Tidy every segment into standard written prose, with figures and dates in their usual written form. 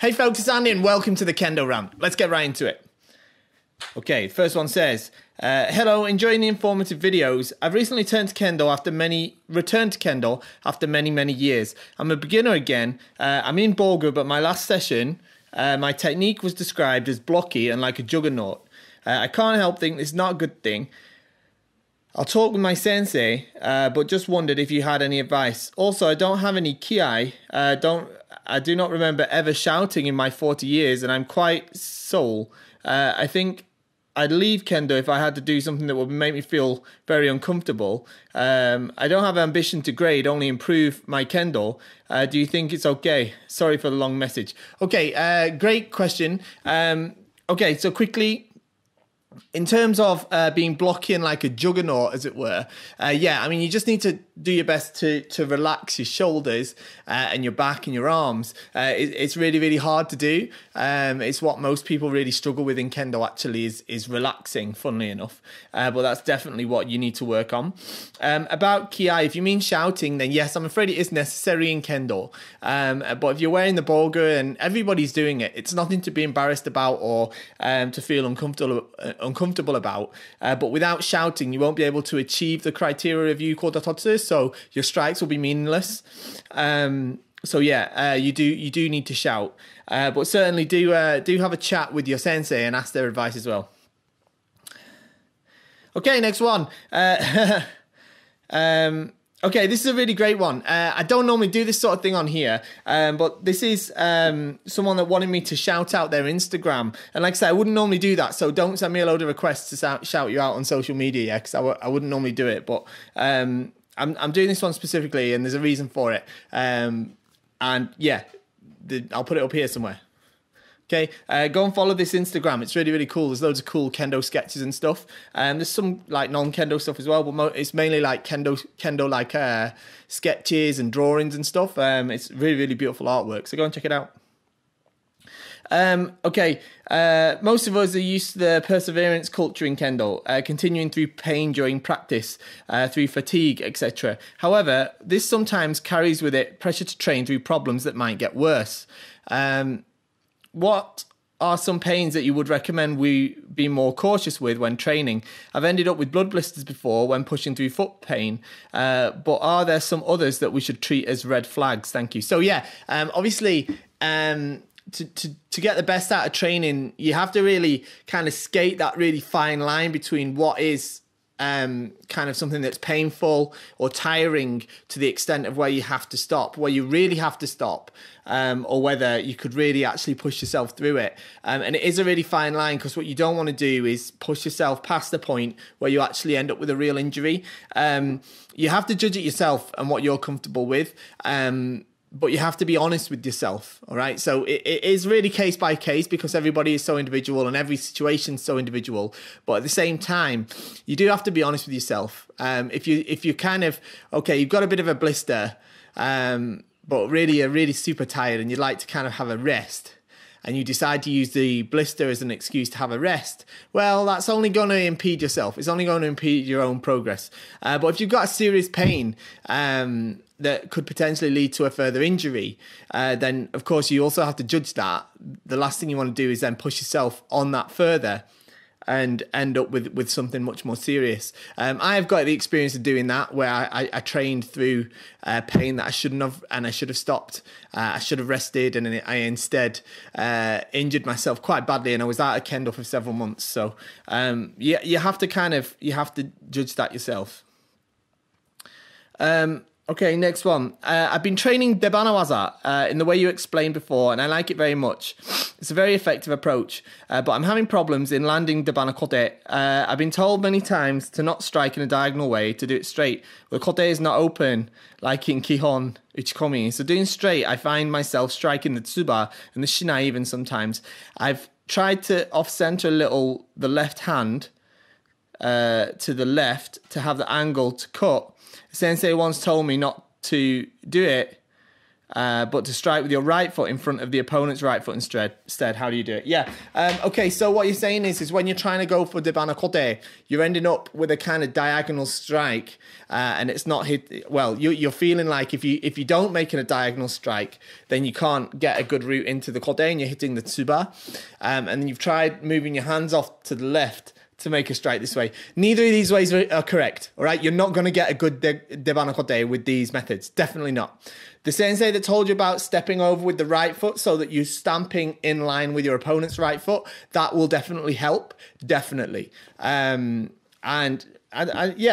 Hey folks, it's Andy and welcome to the Kendo rant. Let's get right into it. Okay, first one says, hello, enjoying the informative videos. I've recently returned to Kendall after many years. I'm a beginner again. I'm in Bulgar, but my last session, my technique was described as blocky and like a juggernaut. I can't help think this is not a good thing. I'll talk with my sensei, but just wondered if you had any advice. Also, I don't have any ki. I do not remember ever shouting in my 40 years, and I'm quite soul. I think I'd leave Kendo if I had to do something that would make me feel very uncomfortable. I don't have ambition to grade, only improve my Kendall. Do you think it's okay? Sorry for the long message. Okay, great question. Okay, so quickly, in terms of being blocky and like a juggernaut, as it were, yeah, I mean, you just need to do your best to relax your shoulders and your back and your arms. It's really hard to do. It's what most people really struggle with in Kendo, actually, is relaxing, funnily enough. But that's definitely what you need to work on. About ki, if you mean shouting, then yes, I'm afraid it is necessary in Kendo. But if you're wearing the bulgur and everybody's doing it, it's nothing to be embarrassed about or to feel uncomfortable about. But without shouting, you won't be able to achieve the criteria of Yu Kote, so your strikes will be meaningless. So yeah, you do need to shout, but certainly do have a chat with your sensei and ask their advice as well. Okay, next one. Okay, this is a really great one. I don't normally do this sort of thing on here, but this is someone that wanted me to shout out their Instagram. And like I said, I wouldn't normally do that, so don't send me a load of requests to shout you out on social media, yeah, because I wouldn't normally do it. But I'm doing this one specifically, and there's a reason for it. And yeah, I'll put it up here somewhere. Okay, go and follow this Instagram. It's really cool. There's loads of cool Kendo sketches and stuff. There's some like non-Kendo stuff as well, but it's mainly like Kendo like sketches and drawings and stuff. It's really beautiful artwork. So go and check it out. Okay, most of us are used to the perseverance culture in Kendo, continuing through pain during practice, through fatigue, etc. However, this sometimes carries with it pressure to train through problems that might get worse. What are some pains that you would recommend we be more cautious with when training? I've ended up with blood blisters before when pushing through foot pain, but are there some others that we should treat as red flags? Thank you. So yeah, obviously, to get the best out of training, you have to really kind of skate that really fine line between what is kind of something that's painful or tiring to the extent of where you have to stop, where you really have to stop, or whether you could really actually push yourself through it. And it is a really fine line, because what you don't want to do is push yourself past the point where you actually end up with a real injury. You have to judge it yourself and what you're comfortable with. But you have to be honest with yourself, all right? So it is really case by case, because everybody is so individual and every situation is so individual. But at the same time, you do have to be honest with yourself. If you kind of, okay, you've got a bit of a blister, but really you're really super tired and you'd like to kind of have a rest, and you decide to use the blister as an excuse to have a rest, well, that's only going to impede yourself. It's only going to impede your own progress. But if you've got a serious pain that could potentially lead to a further injury, then of course you also have to judge that. The last thing you want to do is then push yourself on that further and end up with something much more serious. I have got the experience of doing that, where I trained through pain that I shouldn't have, and I should have stopped. I should have rested, and I instead injured myself quite badly, and I was out of Kendo for several months. So yeah, you have to judge that yourself. Okay, next one. I've been training Debana waza in the way you explained before, and I like it very much. It's a very effective approach, but I'm having problems in landing Debana Kote. I've been told many times to not strike in a diagonal way, to do it straight. The Kote is not open, like in Kihon Uchikomi. So doing straight, I find myself striking the Tsuba and the Shinai even sometimes. I've tried to off-center a little the left hand to the left to have the angle to cut. Sensei once told me not to do it, but to strike with your right foot in front of the opponent's right foot instead. How do you do it? Yeah. Okay, so what you're saying is when you're trying to go for Debana Kote, you're ending up with a kind of diagonal strike, and it's not hit. Well, you're feeling like if you don't make it a diagonal strike, then you can't get a good route into the Kote, and you're hitting the tsuba. And then you've tried moving your hands off to the left to make a strike this way. Neither of these ways are correct, all right? You're not going to get a good Debana Kote with these methods. Definitely not. The sensei that told you about stepping over with the right foot so that you're stamping in line with your opponent's right foot, that will definitely help. Definitely. Yeah,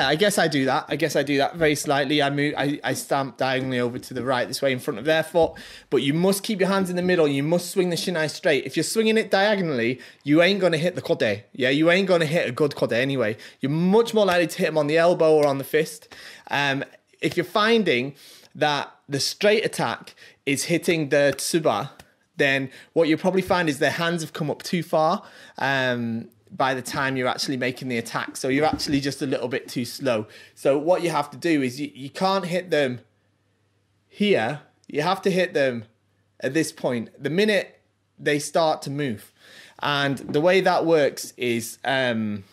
I guess I do that. I guess I do that very slightly. I stamp diagonally over to the right this way in front of their foot. But you must keep your hands in the middle. You must swing the shinai straight. If you're swinging it diagonally, you ain't going to hit the kote. Yeah, you ain't going to hit a good kote anyway. You're much more likely to hit them on the elbow or on the fist. If you're finding that the straight attack is hitting the tsuba, then what you'll probably find is their hands have come up too far by the time you're actually making the attack. So you're actually just a little bit too slow. So what you have to do is you can't hit them here. You have to hit them at this point, the minute they start to move. And the way that works is you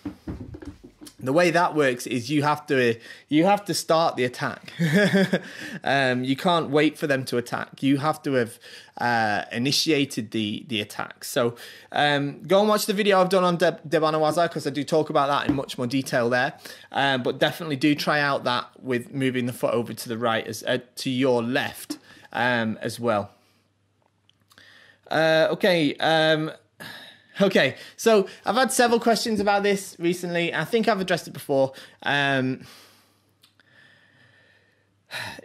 have to start the attack. You can't wait for them to attack. You have to have initiated the attack. So go and watch the video I've done on Debana Waza, because I do talk about that in much more detail there. But definitely do try out that with moving the foot over to the right to your left as well. Okay, so I've had several questions about this recently. I think I've addressed it before.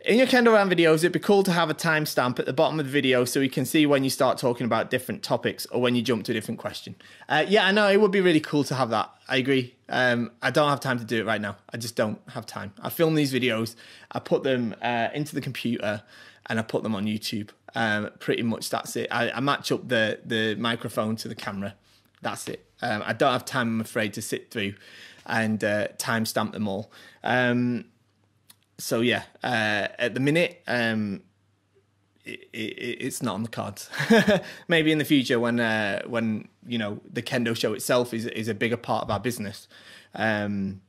In your Kendo RANT videos, it'd be cool to have a timestamp at the bottom of the video so we can see when you start talking about different topics or when you jump to a different question. Yeah, I know, it would be really cool to have that. I agree. I don't have time to do it right now. I just don't have time. I film these videos, I put them into the computer, and I put them on YouTube. Pretty much that's it. I match up the microphone to the camera. That's it. I don't have time, I'm afraid, to sit through and timestamp them all. So yeah, at the minute, it's not on the cards. Maybe in the future when you know the Kendo show itself is a bigger part of our business, and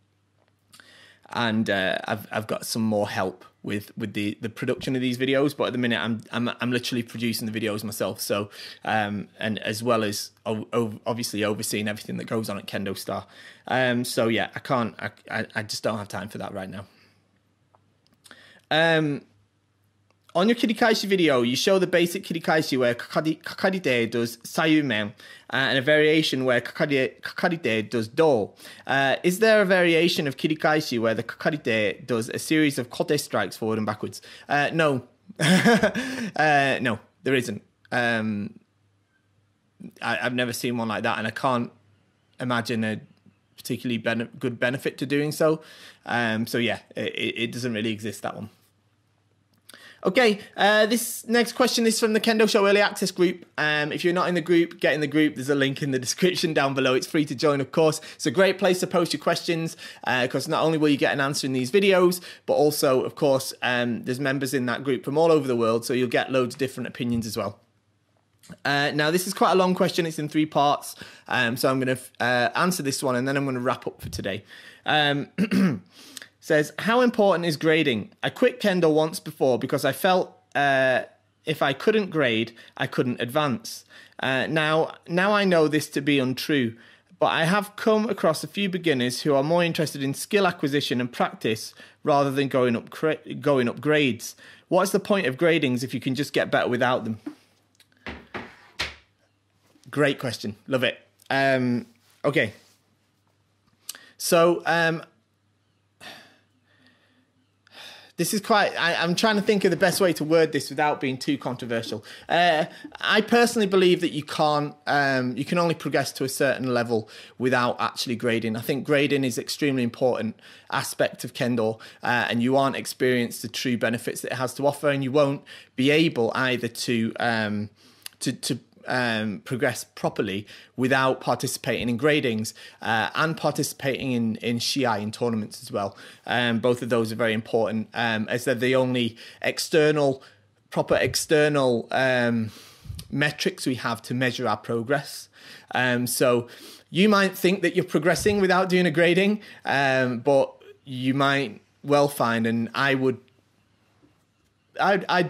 I've got some more help with the production of these videos, but at the minute I'm literally producing the videos myself. So and as well as obviously overseeing everything that goes on at KendoStar. So yeah, I just don't have time for that right now. On your kirikaishi video, you show the basic kirikaishi where kakarite does sayumen and a variation where kakarite does do. Is there a variation of kirikaishi where the kakarite does a series of kote strikes forward and backwards? No. No, there isn't. I've never seen one like that, and I can't imagine a particularly good benefit to doing so. So yeah, it doesn't really exist, that one. Okay, this next question is from the Kendo Show Early Access group. If you're not in the group, get in the group. There's a link in the description down below. It's free to join, of course. It's a great place to post your questions because not only will you get an answer in these videos, but also, of course, there's members in that group from all over the world, so you'll get loads of different opinions as well. Now, this is quite a long question. It's in 3 parts, so I'm going to answer this one, and then I'm going to wrap up for today. Says, how important is grading? I quit Kendo once before because I felt if I couldn't grade, I couldn't advance. Now I know this to be untrue, but I have come across a few beginners who are more interested in skill acquisition and practice rather than going up grades. What's the point of gradings if you can just get better without them? Great question. Love it. Okay. So, this is quite, I'm trying to think of the best way to word this without being too controversial. I personally believe that you can only progress to a certain level without actually grading. I think grading is an extremely important aspect of Kendo, and you aren't experienced the true benefits that it has to offer, and you won't be able either to progress properly without participating in gradings and participating in shiai, in tournaments as well. Both of those are very important as they're the only external proper external metrics we have to measure our progress. So you might think that you're progressing without doing a grading, but you might well find, and I'd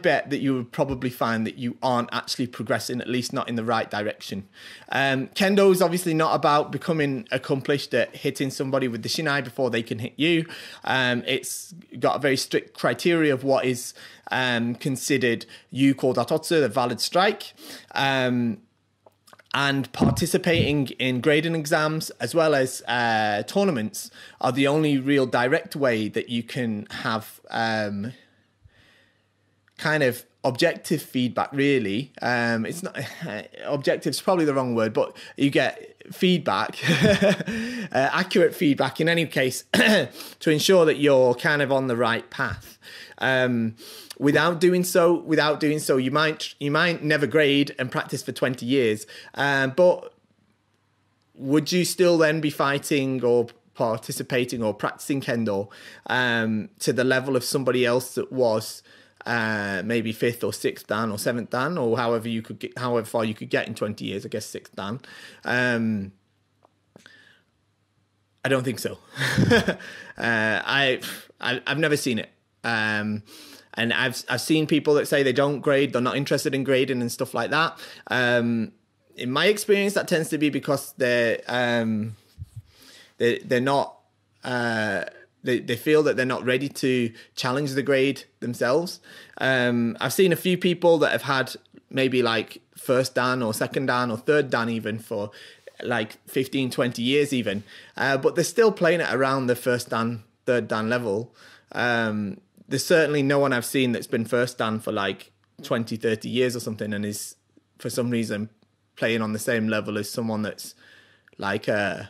bet that you would probably find that you aren't actually progressing, at least not in the right direction. Kendo is obviously not about becoming accomplished at hitting somebody with the shinai before they can hit you. It's got a very strict criteria of what is considered yuko datotsu, the valid strike. And participating in grading exams as well as tournaments are the only real direct way that you can have kind of objective feedback, really. It's not objective's probably the wrong word, but you get feedback, accurate feedback in any case, to ensure that you're kind of on the right path. Without doing so, you might never grade and practice for 20 years. But would you still then be fighting or participating or practicing Kendo to the level of somebody else that was maybe 5th or 6th dan or 7th dan, or however far you could get in 20 years, I guess 6th dan? I don't think so. I've never seen it. And I've seen people that say they don't grade, they're not interested in grading and stuff like that. In my experience, that tends to be because they're not. They feel that they're not ready to challenge the grade themselves. I've seen a few people that have had maybe like 1st dan or 2nd dan or 3rd dan even for like 15, 20 years even. But they're still playing it around the 1st dan, 3rd dan level. There's certainly no one I've seen that's been 1st dan for like 20, 30 years or something and is for some reason playing on the same level as someone that's like, like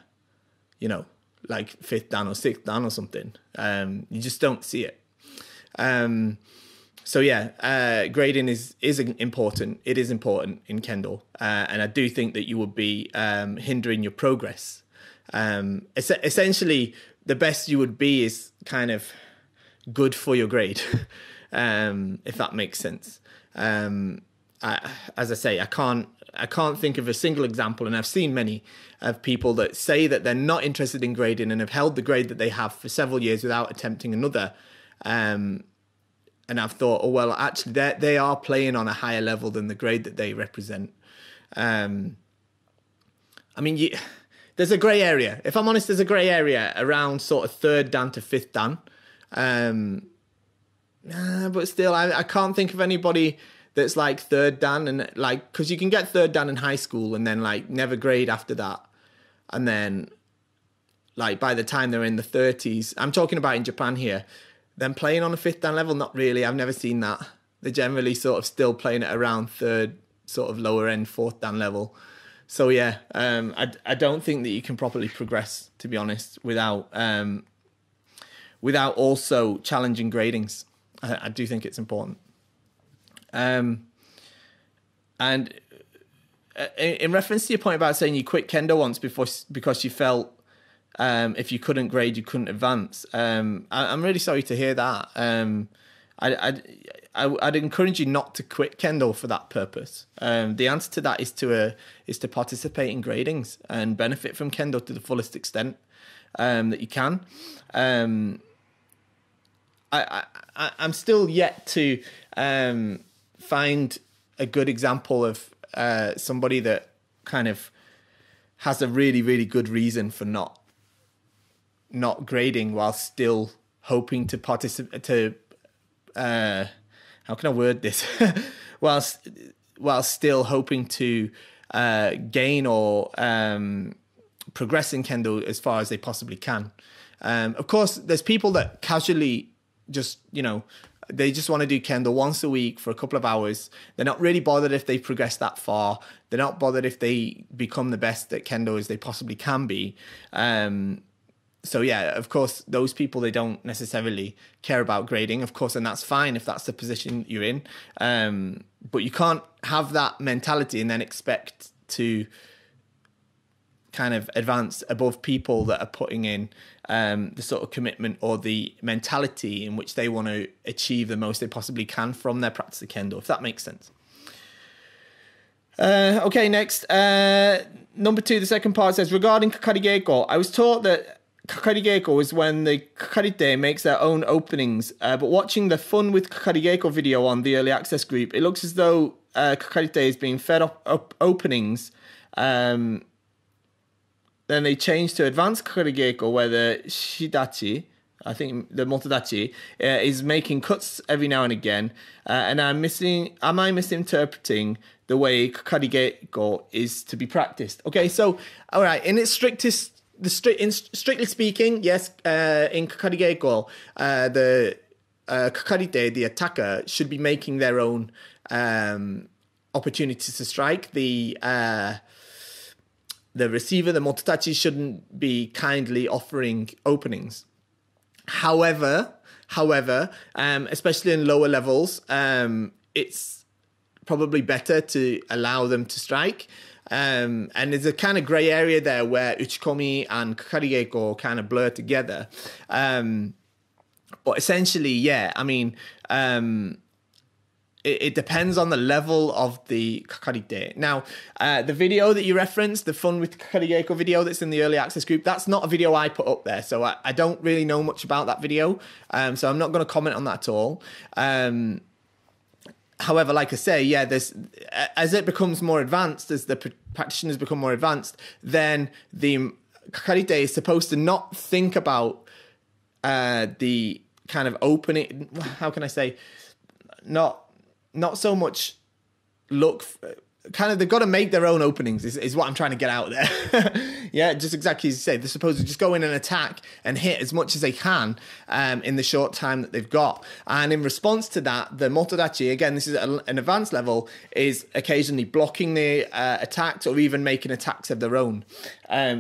5th dan or 6th dan or something. You just don't see it. So yeah, grading is important. It is important in Kendo. And I do think that you would be hindering your progress. Essentially, the best you would be is kind of good for your grade, if that makes sense. As I say, I can't think of a single example, and I've seen many of people that say that they're not interested in grading and have held the grade that they have for several years without attempting another. And I've thought, oh well, actually they are playing on a higher level than the grade that they represent. I mean, there's a grey area. If I'm honest, there's a grey area around sort of 3rd dan to 5th dan. But still, I can't think of anybody that's like 3rd dan and like, because you can get 3rd dan in high school and then like never grade after that, and then like by the time they're in the 30s, I'm talking about in Japan here, then playing on a 5th dan level, not really. I've never seen that. They're generally sort of still playing it around 3rd, sort of lower end 4th dan level. So yeah, I don't think that you can properly progress, to be honest, without also challenging gradings. I do think it's important. And in reference to your point about saying you quit Kendo once because you felt if you couldn't grade, you couldn't advance. I'm really sorry to hear that. I'd encourage you not to quit Kendo for that purpose. The answer to that is to participate in gradings and benefit from Kendo to the fullest extent that you can. I'm still yet to find a good example of somebody that kind of has a really, really good reason for not grading while still hoping to participate. How can I word this? while still hoping to gain or progress in Kendo as far as they possibly can. Of course, there's people that casually just, they just want to do Kendo once a week for a couple of hours. They're not really bothered if they progress that far. They're not bothered if they become the best at Kendo as they possibly can be. So yeah, of course, those people, they don't necessarily care about grading, of course, and that's fine if that's the position you're in. But you can't have that mentality and then expect to kind of advanced above people that are putting in the sort of commitment or the mentality in which they want to achieve the most they possibly can from their practice of Kendo, if that makes sense. Okay, next. Number 2, the second part says, regarding Kakari Geiko, I was taught that Kakari Geiko is when the Kakarite makes their own openings, but watching the Fun with Kakari Geiko video on the early access group, it looks as though Kakarite is being fed up openings. Then they change to advanced Kakari Geiko, where the Shidachi, I think the Motodachi, is making cuts every now and again. And am I misinterpreting the way Kakari Geiko is to be practiced? Okay, so, all right, in its strictly speaking, yes, in Kakari Geiko, the Kakarite, the attacker, should be making their own opportunities to strike. The receiver, the Motodachi, shouldn't be kindly offering openings. However, especially in lower levels, it's probably better to allow them to strike. And there's a kind of grey area there where Uchikomi and Kakari Geiko kind of blur together. But essentially, yeah, I mean, it depends on the level of the Kakarite. Now, the video that you referenced, the Fun with Kakari Geiko video that's in the early access group, that's not a video I put up there. So I don't really know much about that video. So I'm not going to comment on that at all. However, like I say, yeah, as it becomes more advanced, as the practitioners become more advanced, then the Kakarite is supposed to not think about the kind of opening, how can I say, not so much look, kind of, they've got to make their own openings is what I'm trying to get out there. Yeah, just exactly as you say, they're supposed to just go in and attack and hit as much as they can in the short time that they've got. And in response to that, the Motodachi, again, this is an advanced level, is occasionally blocking the attacks or even making attacks of their own.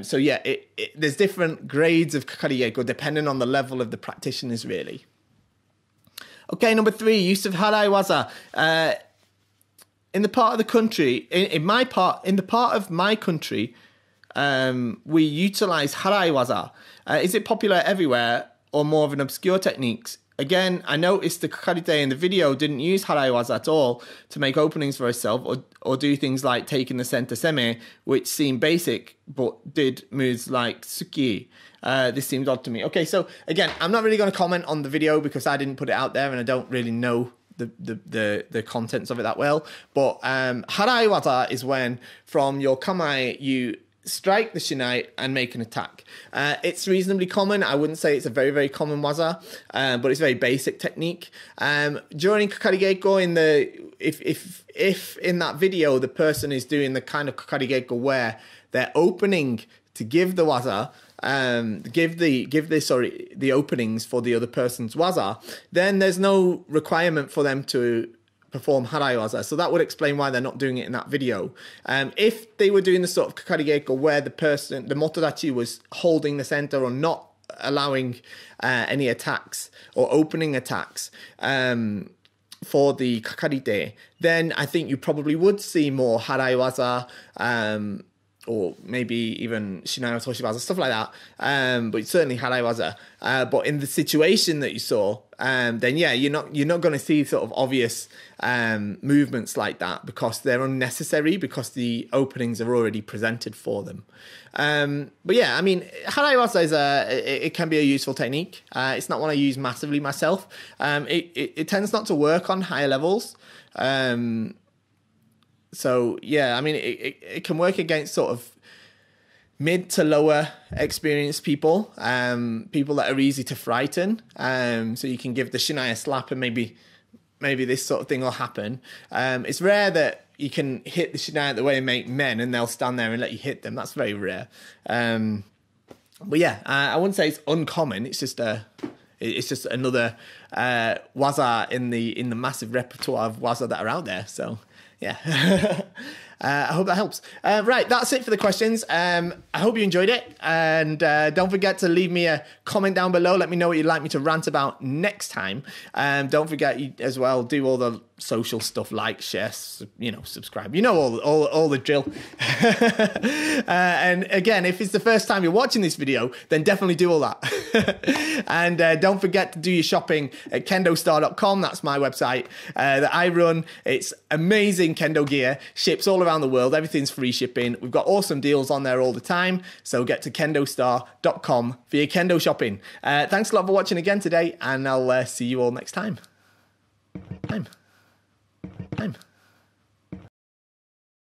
So yeah, there's different grades of Kakari Geiko depending on the level of the practitioners, really. Okay, number 3, use of Harai Waza. In the part of the country, in the part of my country, we utilize Harai Waza. Is it popular everywhere or more of an obscure technique? Again, I noticed the Kakarite in the video didn't use Harai Waza at all to make openings for herself or do things like taking the center seme, which seemed basic, but did moves like Tsuki. This seemed odd to me. Okay, so again, I'm not really going to comment on the video because I didn't put it out there and I don't really know the contents of it that well. But Harai Waza is when from your kamae you strike the shinai and make an attack. It's reasonably common. I wouldn't say it's a very, very common waza, but it's a very basic technique. During Kakari Geiko, if in that video the person is doing the kind of Kakari Geiko where they're opening to give the waza, give the openings for the other person's waza, then there's no requirement for them to perform Harai Waza. So that would explain why they're not doing it in that video. If they were doing the sort of Kakari Geiko where the Motodachi was holding the center or not allowing any attacks or opening attacks for the Kakarite, then I think you probably would see more Harai Waza, or maybe even Shinai Otoshi Waza, stuff like that. But certainly Harai Waza. But in the situation that you saw, then yeah, you're not going to see sort of obvious movements like that because they're unnecessary because the openings are already presented for them. But yeah, I mean, Harai Waza it can be a useful technique. It's not one I use massively myself. It tends not to work on higher levels. So yeah, I mean, it can work against sort of mid to lower experienced people, people that are easy to frighten. So you can give the shinai a slap and maybe this sort of thing will happen. It's rare that you can hit the shinai the way they make men and they'll stand there and let you hit them. That's very rare. But yeah, I wouldn't say it's uncommon. It's just another waza in the massive repertoire of waza that are out there. So yeah. I hope that helps. Right, that's it for the questions. I hope you enjoyed it. And don't forget to leave me a comment down below. Let me know what you'd like me to rant about next time. Don't forget, you as well, do all the social stuff, like, share, subscribe. You know all the drill. And again, if it's the first time you're watching this video, then definitely do all that. And don't forget to do your shopping at KendoStar.com. That's my website that I run. It's amazing Kendo gear, ships all around the world. Everything's free shipping. We've got awesome deals on there all the time. So get to KendoStar.com for your Kendo shopping. Thanks a lot for watching again today, and I'll see you all next time. Time.